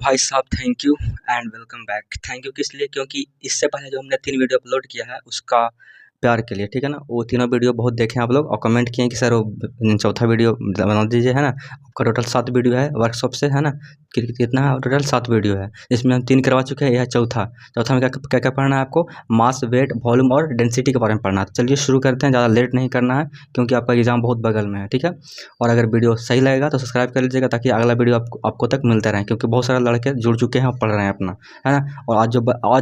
भाई साहब thank you and welcome back. Thank you किस लिए? क्योंकि इससे पहले जो हमने 3 वीडियो अपलोड किया है उसका प्यार के लिए, ठीक है ना। वो तीनों वीडियो बहुत देखे आप लोग और कमेंट किए कि सर वो चौथा वीडियो बना दीजिए, है ना। आपका टोटल 7 वीडियो है वर्कशॉप से, है ना। कितना है टोटल? 7 वीडियो है। इसमें हम 3 करवा चुके हैं, यह चौथा। चौथा में क्या क्या पढ़ना है आपको? मास, वेट, वॉल्यूम और डेंसिटी के बारे में पढ़ना है। चलिए शुरू करते हैं, ज़्यादा लेट नहीं करना है क्योंकि आपका एग्जाम बहुत बगल में है, ठीक है। और अगर वीडियो सही लगेगा तो सब्सक्राइब कर लीजिएगा ताकि अगला वीडियो आपको तक मिलता रहे, क्योंकि बहुत सारे लड़के जुड़ चुके हैं और पढ़ रहे हैं अपना, है ना। और आज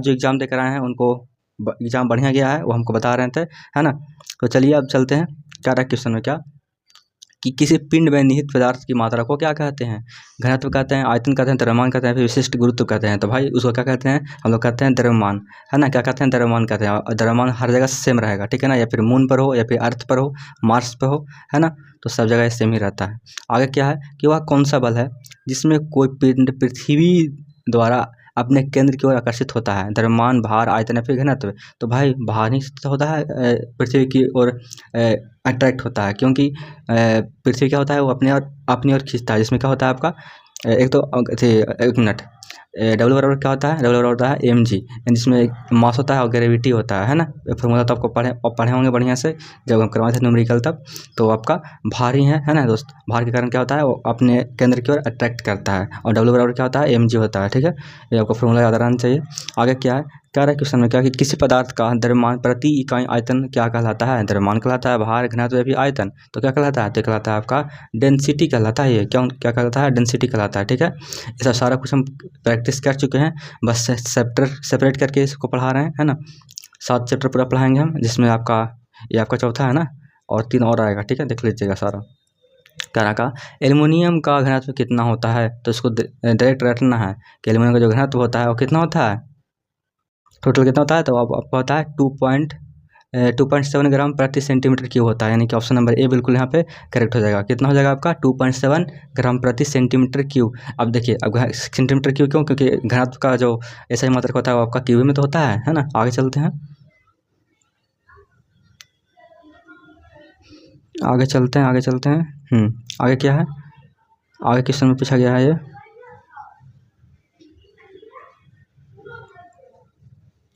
जो एग्ज़ाम देकर आए हैं उनको एग्ज़ाम बढ़िया गया है, वो हमको बता रहे थे, है ना। तो चलिए अब चलते हैं। क्या रहा क्वेश्चन में? क्या कि किसी पिंड में निहित पदार्थ की मात्रा को क्या कहते हैं? घनत्व कहते हैं, आयतन कहते हैं, द्रव्यमान कहते हैं, फिर विशिष्ट गुरुत्व कहते हैं। तो भाई उसको क्या कहते हैं? हम लोग कहते हैं द्रव्यमान, है ना। क्या कहते हैं? द्रव्यमान कहते हैं। और द्रव्यमान हर जगह सेम रहेगा, ठीक है ना। या फिर मून पर हो या फिर अर्थ पर हो, मार्स पर हो, है ना। तो सब जगह सेम ही रहता है। आगे क्या है कि वह कौन सा बल है जिसमें कोई पिंड पृथ्वी द्वारा अपने केंद्र की ओर आकर्षित होता है? द्रव्यमान, भार, आयतन या फिर घनत्व। तो भाई भार ही से होता है पृथ्वी की ओर अट्रैक्ट होता है, क्योंकि पृथ्वी क्या होता है, वो अपनी ओर खींचता है। जिसमें क्या होता है आपका एक तो एक मिनट, डब्ल्यू बराबर क्या होता है? डब्ल्यू बराबर होता है एम जी, जिसमें मास होता है और ग्रेविटी होता है ना। फॉर्मूला तो आपको पढ़े होंगे बढ़िया से जब हम करवाए थे न्यूमेरिकल तब। तो आपका भार ही है ना दोस्त। भार के कारण क्या होता है, वो अपने केंद्र की ओर अट्रैक्ट करता है। और डब्ल्यू बराबर क्या होता है? एम जी होता है, ठीक है। ये आपको फॉर्मूला याद रहना चाहिए। आगे क्या है? क्या रहा क्वेश्चन में? क्या कि किसी पदार्थ का द्रव्यमान प्रति इकाई आयतन क्या कहलाता है? द्रव्यमान कहलाता है, भार, घनत्व या फिर आयतन। तो क्या कहलाता है? तो कहलाता है आपका डेंसिटी कहलाता है। ये क्या कहलाता है? डेंसिटी कहलाता है, ठीक है। ऐसा सारा कुछ हम प्रैक्टिस कर चुके हैं, बस चैप्टर सेपरेट करके इसको पढ़ा रहे हैं, है ना। 7 चैप्टर पूरा पढ़ाएंगे हम, जिसमें ये आपका चौथा है ना, और 3 और आएगा, ठीक है। देख लीजिएगा सारा। कह का एल्युमिनियम का घनत्व कितना होता है? तो इसको डायरेक्ट रटना है कि एल्युमिनियम का जो घनत्व होता है वो कितना होता है, टोटल कितना होता है। तो आपको होता है 2.7 ग्राम प्रति सेंटीमीटर क्यूब होता है। यानी कि ऑप्शन नंबर ए बिल्कुल यहाँ पे करेक्ट हो जाएगा। कितना हो जाएगा आपका? 2.7 ग्राम प्रति सेंटीमीटर क्यूब। अब देखिए, अब सेंटीमीटर क्यूब क्यों? क्योंकि घनत्व का जो ऐसा ही मात्रक होता है वो आपका क्यूब में तो होता है ना। आगे चलते हैं, आगे चलते हैं, आगे चलते हैं। आगे क्या है? आगे क्वेश्चन में पूछा गया है ये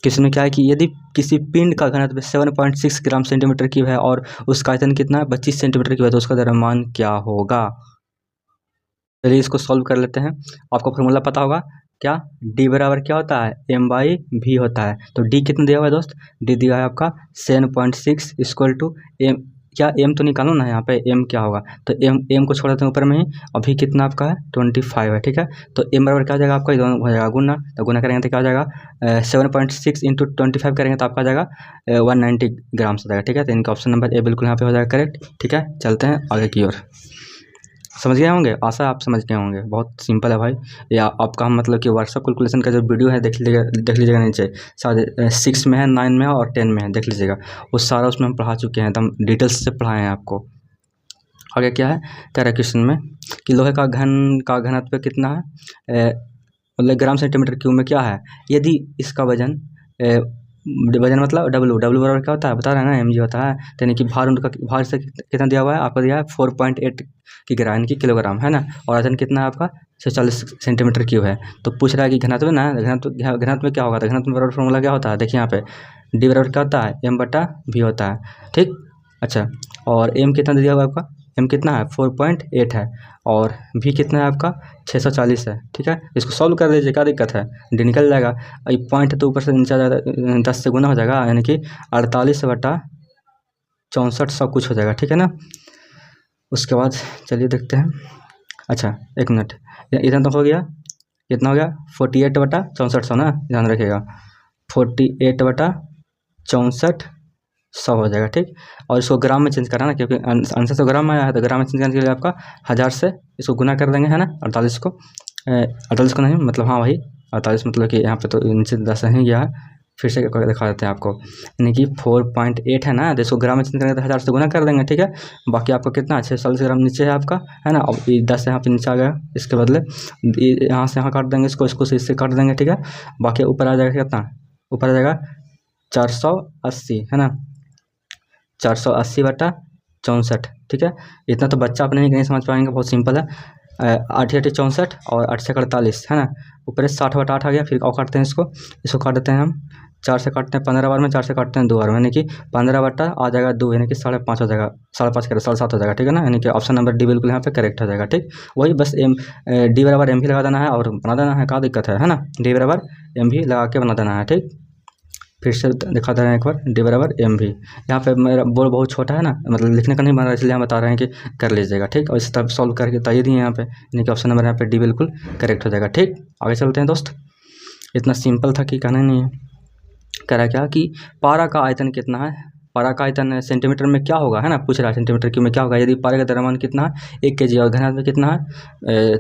क्वेश्चन में क्या है कि यदि किसी पिंड का घनत्व 7.6 ग्राम सेंटीमीटर क्यूब है और उसका आयतन कितना है? 25 सेंटीमीटर क्यूब है, तो उसका द्रव्यमान क्या होगा? चलिए इसको सॉल्व कर लेते हैं। आपको फॉर्मूला पता होगा क्या? डी बराबर क्या होता है? एम बाई भी होता है। तो डी कितना दिया हुआ है दोस्त? डी दिया है आपका 7.6 इक्वल टू एम। क्या एम तो निकालो ना यहाँ पे, एम क्या होगा? तो एम को छोड़ देते हैं ऊपर में ही। अभी कितना आपका है? 25 है, ठीक है। तो एम बराबर क्या हो जाएगा आपका? ये दोनों हो जाएगा गुना। तो गुना करेंगे तो क्या हो जाएगा? 7.6 इंटू 25 करेंगे तो आपका आ जाएगा 190 ग्राम से जाएगा, ठीक है। तो इनका ऑप्शन नंबर ए बिल्कुल यहाँ पे हो जाएगा करेक्ट, ठीक है। चलते हैं आगे की ओर। समझ गए होंगे, आशा आप समझ गए होंगे। बहुत सिंपल है भाई। या आपका हम मतलब कि वर्कशॉप कैलकुलेशन का जो वीडियो है देख लीजिएगा नीचे। शायद 6 में है, 9 में है और 10 में है, देख लीजिएगा। वो सारा उसमें हम पढ़ा चुके हैं, एकदम डिटेल्स से पढ़ाए हैं आपको। आगे क्या है? कह रहा है क्वेश्चन में कि लोहे का घनत्व कितना है? मतलब ग्राम सेंटीमीटर क्यूब में क्या है? यदि इसका वजन वजन मतलब डब्लू बराबर क्या होता है? बता रहे हैं ना, एम जी होता है। तो यानी कि भार से कितना दिया हुआ है आपको? दिया है 4.8 की ग्राम, यानी कि किलोग्राम, है ना। और वजन कितना है आपका? 140 सेंटीमीटर क्यूब है। तो पूछ रहा है कि घनत्व ना, घनत्व में क्या होगा? तो घनत्व बराबर फॉर्मूला क्या होता है? देखिए यहाँ पे डी बराबर क्या होता है? एम बटा भी होता है, ठीक। अच्छा, और एम कितना दिया हुआ है आपका? एम कितना है? 4.8 है। और भी कितना है आपका? 640 है, ठीक है। इसको सॉल्व कर दीजिए, क्या दिक्कत है? डी निकल जाएगा। ये पॉइंट है तो ऊपर से नीचे आ जाएगा, 10 से गुना हो जाएगा, यानी कि 48/64 सब कुछ हो जाएगा, ठीक है ना। उसके बाद चलिए देखते हैं। अच्छा एक मिनट, इतना तो हो गया। कितना हो गया? 48/64 ना, ध्यान रखिएगा। 48/64 हो जाएगा, ठीक। और इसको ग्राम में चेंज करना ना, क्योंकि आंसर तो ग्राम में आया है। तो ग्राम में चेंज करने के लिए आपका 1000 से इसको गुना कर देंगे, है ना। 48 को 48 को नहीं, मतलब हाँ वही 48, मतलब कि यहाँ पे तो नीचे 10 ही गया है। फिर से दिखा देते हैं आपको, यानी कि 4.8 है ना। तो इसको ग्राम में चेंज करेंगे तो 1000 से गुना कर देंगे, ठीक है। बाकी आपको कितना? 640 ग्राम नीचे है आपका, है ना। अब 10 यहाँ पे नीचे आ गया, इसके बदले यहाँ से यहाँ काट देंगे, इसको से इससे काट देंगे, ठीक है। बाकी ऊपर आ जाएगा कितना? ऊपर आ जाएगा 480, है ना। 480/64, ठीक है। इतना तो बच्चा अपने ही नहीं समझ पाएंगे, बहुत सिंपल है। 8 8 64 और 8 से 48 है ना, ऊपर 60/8 आ गया। फिर और काटते हैं इसको काट देते हैं हम। 4 से काटते हैं 15 बार में, 4 से काटते हैं 2 बार में, यानी कि 15 बट्टा आ जाएगा 2, यानी कि 5.5 हो जाएगा, 5.5 करें 7.5 हो जाएगा, ठीक है ना। यानी कि ऑप्शन नंबर डी बिल्कुल यहाँ पे करेक्ट हो जाएगा। ठीक, वही बस डी बराबर एम भी लगा देना है और बना देना है, क्या दिक्कत है ना। डी बराबर एम भी लगा के बना देना है। ठीक, फिर से दिखा दे रहे हैं एक बार, डी बराबर एम भी। यहाँ पे मेरा बोर्ड बहुत छोटा है ना, मतलब लिखने का नहीं बन रहा है, इसलिए हम बता रहे हैं कि कर लीजिएगा। ठीक, और इस तरह सॉल्व करके बताइए दिए यहाँ पे, यानी कि ऑप्शन नंबर यहाँ पे डी बिल्कुल करेक्ट हो जाएगा। ठीक, आगे चलते हैं दोस्त। इतना सिंपल था कि कहना नहीं है। कह रहा है क्या कि पारा का आयतन कितना है, पारा का आयतन सेंटीमीटर में क्या होगा, है ना, पूछ रहा है सेंटीमीटर क्यूब में क्या होगा। यदि पारा का द्रव्यमान कितना है 1 kg और घनत्व में कितना है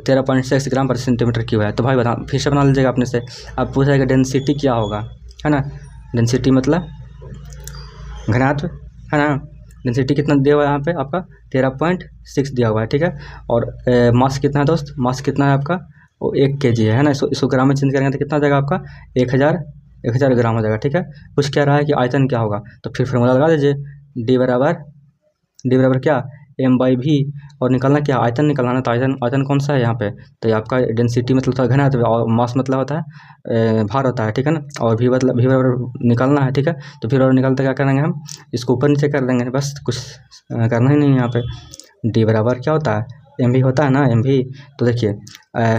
13.6 ग्राम पर सेंटीमीटर क्यूब है। तो भाई बता, फिर से बना लीजिएगा अपने से। अब पूछ रहा है कि डेंसिटी क्या होगा, है ना, डेंसिटी मतलब घनत्व, है ना। डेंसिटी कितना दिया हुआ है यहाँ पे आपका 13.6 दिया हुआ है। ठीक है, और मास कितना है दोस्त, मास कितना है आपका, वो 1 kg है ना। इसको ग्राम में चेंज करेंगे तो कितना हो जाएगा आपका 1000 ग्राम हो जाएगा। ठीक है, कुछ कह रहा है कि आयतन क्या होगा, तो फिर फॉर्मूला लगा दीजिए, डी बराबर क्या एम बाई भी, और निकालना क्या आयतन निकालना है। तो आयतन कौन सा है यहाँ पे, तो ये आपका डेंसिटी मतलब होता है घनत्व, और मास मतलब होता है भार होता है। ठीक है ना, और भी मतलब भी बराबर निकालना है। ठीक है, तो फिर और निकालते क्या करेंगे हम, इसको ऊपर नीचे कर देंगे, बस कुछ करना ही नहीं है यहाँ पे। डी बराबर क्या होता है एम भी होता है ना, एम भी। तो देखिए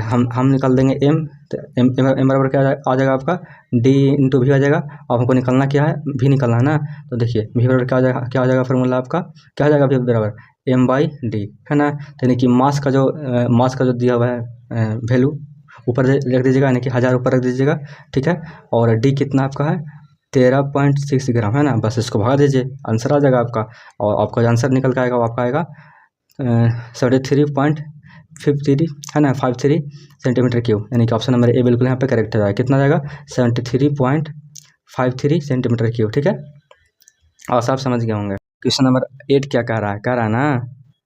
हम निकाल देंगे एम, तो एम बराबर क्या आ जाएगा आपका डी इंटू भी आ जाएगा, और हमको निकालना क्या है भी निकालना है ना। तो देखिए भी बराबर क्या आ जाएगा फॉर्मूला आपका, क्या आ जाएगा भी बराबर एम बाई डी, है ना। तो यानी कि मास का जो दिया हुआ है वैल्यू ऊपर रख दीजिएगा, यानी कि 1000 ऊपर रख दीजिएगा। ठीक है, और डी कितना आपका है 13.6 ग्राम, है ना। बस इसको भगा दीजिए, आंसर आ जाएगा आपका, और आपका जो आंसर निकल के आएगा वो आपका आएगा 73.53, है ना, 53 सेंटीमीटर क्यूब, यानी कि ऑप्शन नंबर ए बिल्कुल यहाँ पे करेक्ट हो जाएगा। कितना जाएगा 73.53 सेंटीमीटर क्यूब। ठीक है, और सब समझ गए होंगे। क्वेश्चन नंबर 8 क्या कह रहा है ना,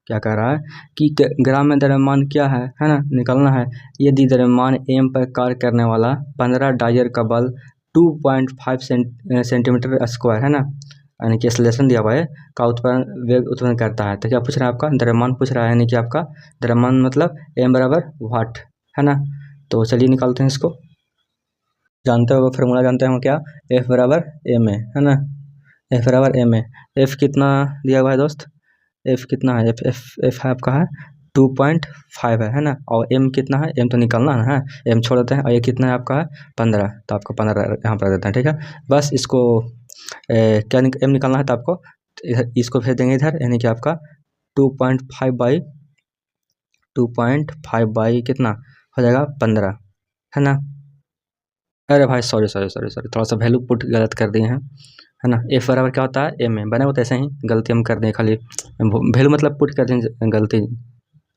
क्या कह रहा है कि ग्राम में द्रव्यमान क्या है ना, निकालना है। यदि द्रव्यमान एम पर कार्य करने वाला 15 डायर का बल 2.5 सेंटीमीटर स्क्वायर, है ना, यानी कि एक्सेलरेशन दिया हुआ है, का वेग उत्पन्न करता है। तो क्या पूछ रहा है आपका द्रव्यमान पूछ रहा है, यानी कि आपका द्रव्यमान मतलब एम बराबर वाट, है ना। तो चलिए निकालते हैं इसको, जानते हो फॉर्मूला जानते हैं हम क्या, एफ बराबर एम ए, है ना, एफ बराबर एम ए। एफ कितना दिया हुआ है दोस्त, एफ कितना है, एफ है आपका है 2.5 है ना, और एम कितना है, एम तो निकालना है ना, एम छोड़ देते हैं, और ये कितना है आपका है 15, तो आपको 15 यहाँ पर देते हैं। ठीक है, बस इसको क्या एम निकालना है, तो आपको इसको भेज देंगे इधर, यानी कि आपका 2.5 बाई कितना हो जाएगा 15, है ना। अरे भाई सॉरी, थोड़ा सा वैल्यू पुट गलत कर दिए हैं, है ना। एफ बराबर क्या होता है एम ए, बने होते ऐसे ही गलती हम कर दें, खाली वैल्यू मतलब पुट कर दें गलती,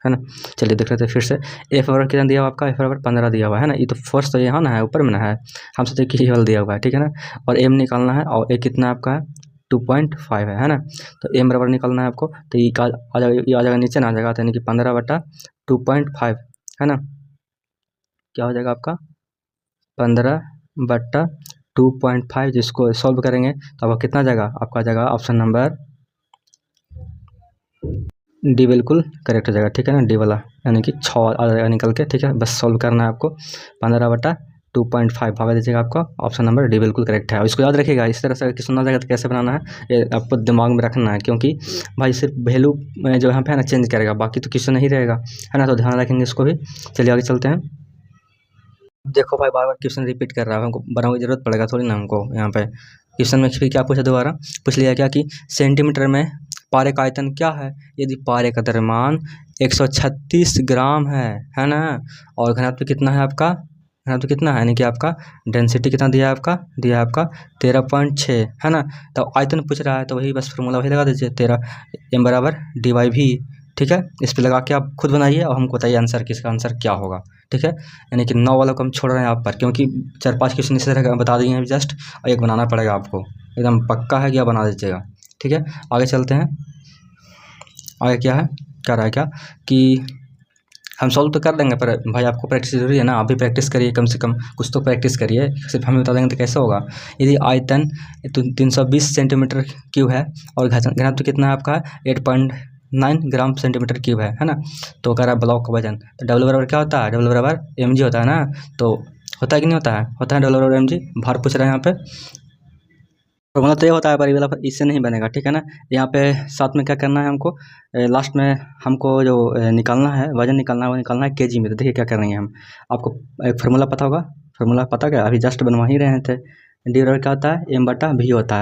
है ना। चलिए देख लेते हैं फिर से। एफ बराबर कितना दिया हुआ आपका, एफ बराबर 15 दिया हुआ है ना, ये तो फर्स्ट तो यहाँ ना है, ऊपर में ना है, हम सोचे कि ये वाला दिया हुआ है। ठीक है ना, और एम निकालना है, और ए कितना आपका है 2.5 है ना। तो एम बराबर निकालना है आपको, तो ये आ जाएगा, ये आ जाएगा नीचे ना आ जाएगा, तो यानी कि 15/2.5, है ना। क्या हो जाएगा आपका 15/2.5, जिसको सॉल्व करेंगे तो आपका कितना जाएगा, आपका आ जाएगा ऑप्शन नंबर डी बिल्कुल करेक्ट हो जाएगा। ठीक है ना, डी वाला, यानी कि 6 आ जाएगा निकल के। ठीक है, बस सॉल्व करना है आपको, 15/2.5 भागा दीजिएगा, आपका ऑप्शन नंबर डी बिल्कुल करेक्ट है। और इसको याद रखिएगा, इस तरह से क्वेश्चन आ जाएगा तो कैसे बनाना है ये आपको दिमाग में रखना है, क्योंकि भाई सिर्फ वैल्यू जो यहाँ पे है ना चेंज करेगा, बाकी तो क्वेश्चन नहीं रहेगा, है ना। तो ध्यान रखेंगे इसको भी। चलिए आगे चलते हैं। देखो भाई बार बार क्वेश्चन रिपीट कर रहा है, हमको बनाने की जरूरत पड़ेगा थोड़ी ना हमको। यहाँ पे क्वेश्चन में फिर क्या पूछा, दोबारा पूछ लिया क्या कि सेंटीमीटर में पारे का आयतन क्या है। यदि पारे का द्रव्यमान 136 ग्राम है ना, और घनत्व कितना है आपका, घनत्व कितना है, यानी कि आपका डेंसिटी कितना दिया है आपका 13.6, है ना। तो आयतन पूछ रहा है, तो वही बस फॉर्मूला वही लगा दीजिए, 13 एम बराबर डी वाई भी। ठीक है, इस पर लगा के आप खुद बनाइए और हमको बताइए आंसर, किसका आंसर क्या होगा। ठीक है, यानी कि 9 वाला को हम छोड़ रहे हैं आप पर, क्योंकि 4-5 क्वेश्चन इस तरह बता दिए हैं जस्ट, और एक बनाना पड़ेगा आपको, एकदम पक्का है कि आप बना दीजिएगा। ठीक है, आगे चलते हैं। आगे क्या है, क्या रहा है क्या कि हम सॉल्व तो कर देंगे, पर भाई आपको प्रैक्टिस जरूरी है ना, आप भी प्रैक्टिस करिए, कम से कम कुछ तो प्रैक्टिस करिए, सिर्फ हमें बता देंगे तो कैसे होगा। यदि आयतन 320 सेंटीमीटर क्यूब है, और घनत्व कितना है आपका 8 9 ग्राम सेंटीमीटर क्यूब है ना। तो कह रहा है ब्लॉक का वजन, तो डब्ल्यू बराबर क्या होता है, डब्ल्यू बराबर mg होता है ना। तो होता है कि नहीं होता है, होता है डब्ल्यू बराबर mg। भार पूछ रहे हैं यहाँ पे, फॉर्मूला तो ये होता है पर ये वाला इससे नहीं बनेगा, ठीक है ना। यहाँ पे साथ में क्या करना है हमको, लास्ट में हमको जो निकालना है, वजन निकालना है, वो निकालना है केजी में। तो देखिए क्या करेंगे हम, आपको एक फार्मूला पता होगा, फार्मूला पता क्या, अभी जस्ट बनवा ही रहे थे। डी बराबर क्या होता है, m/v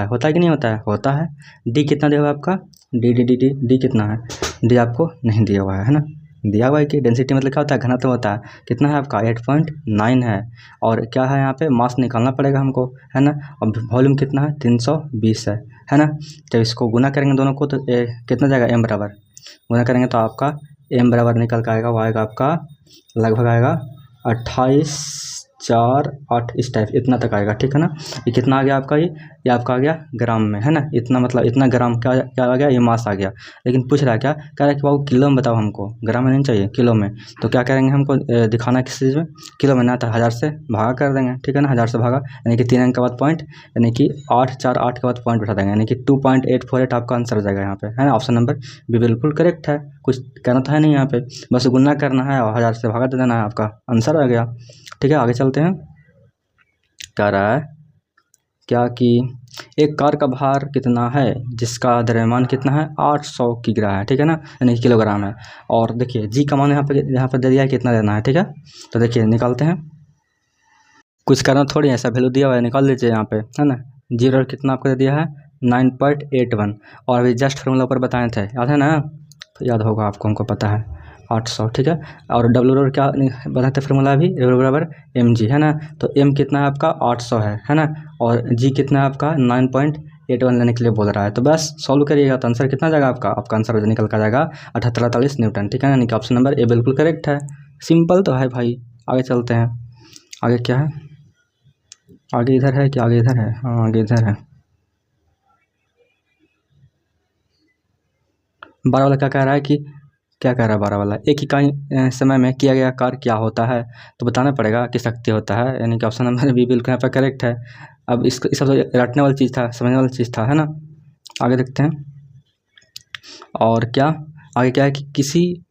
होता है कि नहीं होता है, होता है। डी कितना दिया हुआ है आपका, डी कितना है, डी आपको नहीं दिया हुआ है ना। दिया हुआ है कि डेंसिटी मतलब क्या होता है, घनत्व होता है, कितना है आपका 8.9 है। और क्या है यहाँ पे, मास निकालना पड़ेगा हमको, है ना। और वॉल्यूम कितना है, 320 है ना। जब इसको गुना करेंगे दोनों को तो कितना जाएगा, m बराबर, गुना करेंगे तो आपका m बराबर निकल कर आएगा, वो आएगा आपका लगभग आएगा 28.48 इस टाइप इतना तक आएगा, ठीक है ना। ये कितना आ गया आपका, ये आपका आ गया ग्राम में, है ना। इतना मतलब इतना ग्राम क्या क्या आ गया, ये मास आ गया। लेकिन पूछ रहा है क्या, कह रहा है कि बाबू किलो में बताओ हमको, ग्राम में नहीं चाहिए, किलो में। तो क्या करेंगे, हमको दिखाना है किस चीज़ में, किलो में ना, था 1000 से भागा कर देंगे, ठीक है ना। 1000 से भागा यानी कि 3 अंक के बाद पॉइंट, यानी कि 848 के बाद पॉइंट बैठा देंगे, यानी कि 2.848 आपका आंसर हो जाएगा यहाँ पे, है ना। ऑप्शन नंबर बी बिल्कुल करेक्ट है, कुछ कहना तो है नहीं यहाँ पे, बस गुना करना है और 1000 से भागा दे देना है, आपका आंसर आ गया, ठीक है। आगे चलते हैं, कह रहा है क्या कि एक कार का भार कितना है जिसका द्रव्यमान कितना है, 800 किग्रा है, ठीक है ना, यानी किलोग्राम है। और देखिए जी का मान यहाँ पर दे दिया है, कितना देना है, ठीक है। तो देखिए निकालते हैं, कुछ करना थोड़ी ऐसा वैल्यू दिया हुआ है, निकाल लीजिए यहाँ पे, है ना। जीरो कितना आपको दे दिया है, 9.81। और अभी जस्ट फॉर्मूला ऊपर बताए थे, याद है ना, तो याद होगा आपको, हमको पता है 800, ठीक है। और डब्ल्यू बराबर क्या बताते हैं फॉर्मूला, अभी डब्ल्यू बराबर mg, है ना। तो m कितना है आपका 800 है ना। और g कितना है आपका 9.81 लेने के लिए बोल रहा है। तो बस सॉल्व करिएगा तो आंसर कितना जाएगा आपका आंसर निकल कर जाएगा 78 न्यूटन, ठीक है ना। यानी कि ऑप्शन नंबर ए बिल्कुल करेक्ट है, सिंपल तो है भाई। आगे चलते हैं, आगे क्या है, आगे इधर है कि आगे इधर है, हाँ आगे इधर है। 12 वाला क्या कह रहा है कि, क्या कह रहा है 12 वाला, एक इकाई समय में किया गया कार्य क्या होता है, तो बताना पड़ेगा कि शक्ति होता है, यानी कि ऑप्शन नंबर बी बिल्कुल यहाँ पर करेक्ट है। अब इस सबसे रटने वाली चीज़ था, समझने वाली चीज़ था, है ना। आगे देखते हैं, और क्या आगे क्या है कि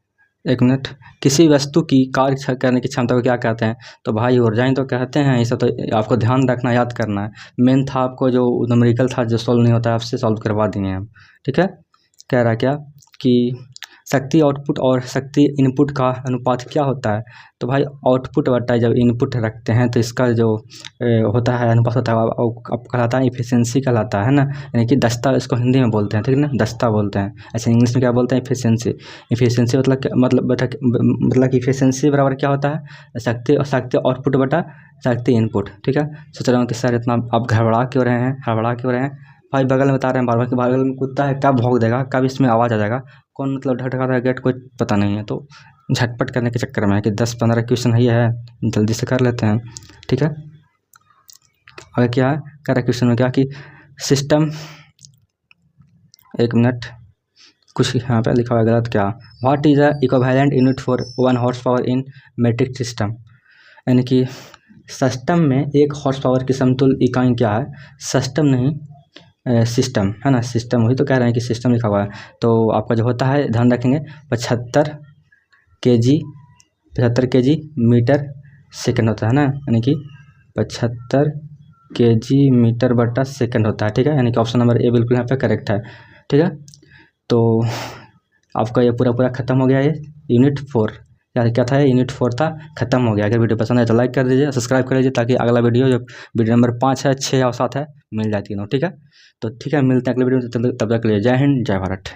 एक मिनट, किसी वस्तु की कार्य करने की क्षमता को क्या कहते हैं, तो भाई ऊर्जा ही तो कहते हैं। इसे तो आपको ध्यान रखना, याद करना है। मेन था आपको जो न्यूमेरिकल था, जो सॉल्व नहीं होता है, आपसे सॉल्व करवा दिए हम, ठीक है। कह रहा क्या कि शक्ति आउटपुट और शक्ति इनपुट का अनुपात क्या होता है, तो भाई आउटपुट बटा जब इनपुट रखते हैं तो इसका जो होता है अनुपात होता है, अब कहलाता है इफिशियंसी कहलाता है ना, यानी कि दस्ता, इसको हिंदी में बोलते हैं, ठीक है ना, दस्ता बोलते हैं। ऐसे इंग्लिश में क्या बोलते हैं, इफिशियंसी। इफिशियंसी मतलब कि इफिशियंसी बराबर क्या होता है, शक्ति आउटपुट बटा शक्ति इनपुट, ठीक है। सोच रहा हूँ कि सर इतना आप घबरा क्यों रहे हैं, भाई बगल में बता रहे हैं बार बार कि बगल में कुत्ता है, कब भौंक देगा, कब इसमें आवाज़ आ जाएगा, कौन मतलब ढकढका गेट, कोई पता नहीं है। तो झटपट करने के चक्कर में है कि 10-15 क्वेश्चन है जल्दी से कर लेते हैं, ठीक है। आगे क्या है, कह रहा क्वेश्चन में क्या कि सिस्टम, एक मिनट, कुछ यहाँ पे लिखा हुआ गलत, क्या, what is a equivalent unit for 1 horse power in metric system, यानी कि सिस्टम में 1 हॉर्स पावर की समतुल्य इकाई क्या है, सिस्टम नहीं सिस्टम, है ना। सिस्टम वही तो कह रहे हैं कि सिस्टम लिखा हुआ है। तो आपका जो होता है ध्यान रखेंगे 75 kg मीटर सेकंड होता है ना, यानी कि 75 kg मीटर बटा सेकंड होता है, ठीक है। यानी कि ऑप्शन नंबर ए बिल्कुल यहाँ पे करेक्ट है, ठीक है। तो आपका ये पूरा खत्म हो गया, ये यूनिट 4 यार क्या था, यूनिट 4 था, खत्म हो गया। अगर वीडियो पसंद है तो लाइक कर दीजिए, सब्सक्राइब कर लीजिए, ताकि अगला वीडियो जो वीडियो नंबर 5 है, 6 और 7 है मिल जाए तीनों, ठीक है। तो ठीक है, मिलते हैं अगले वीडियो में, तब तक के लिए जय हिंद जय भारत।